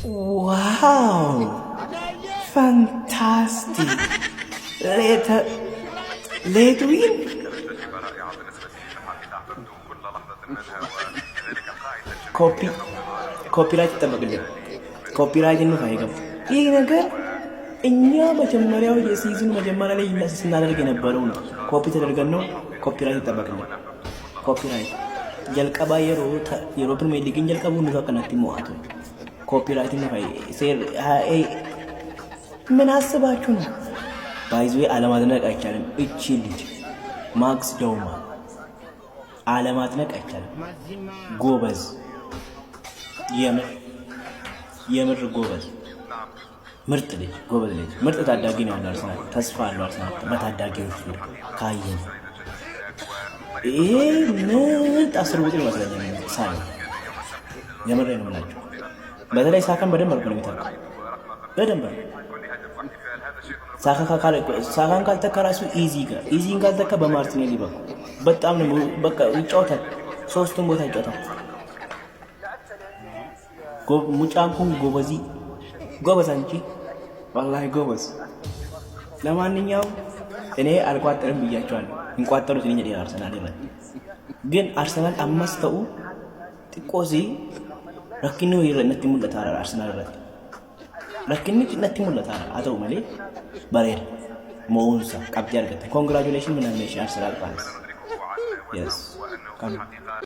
Wow! Fantastic! Let win! ኮፒራይት ይጠበቅልን። ኮፒራይት ነው አይገባ። ይሄ ነገር እኛ መጀመሪያው የሲዝኑ መጀመሪያ ላይ ስናደርግ የነበረው ነው። ኮፒ ተደርገን ነው። ኮፒራይት ይጠበቅልን። ኮፒራይት ጀልቀባ የሮ ፕሪሚየር ሊግን ጀልቀቡ ነው ከነቲ ሞአቱ ኮፒራይት ነው ምን አስባችሁ ነው? ባይዙ አለማድነቅ አይቻልም። እቺ ልጅ ማክስ ዶማ አለማድነቅ አይቻልም። ጎበዝ የምር ጎበዝ ምርጥ ልጅ ጎበዝ ልጅ ምርጥ ታዳጊ ነው ያለው አርሰናል። ተስፋ አለው አርሰናል በታዳጊዎች ካየን ይሄ ምርጥ 10 ቁጥር ይመስለኛል። ሳይ የምር ነው የምላችሁ። በተለይ ሳካን በደንብ አድርጎ ነው የሚታወቀው። በደንብ ሳካን ካልተካ ራሱ ኢዚን ካልተካ በማርቲኔሊ በጣም ነው በቃ ይጫወታል። ሶስቱም ቦታ ይጫወታል። ሙጫምኩን ጎበዝ አንቺ ወላሂ ጎበዝ። ለማንኛውም እኔ አልቋጠርም ብያቸዋለሁ። እንቋጠሩት እኔ ደና አርሰናል ይላል ግን አርሰናል አማስተው ጥቆዚ ረኪኑ ይረነቲ ሙለታራ አርሰናል ረኪኑ ነቲ ሙለታራ አተው ማለ ባሬር ሞውንሳ ቀብቲ አርገተ ኮንግራቹሌሽን ምናምን አርሰናል ፋንስ yes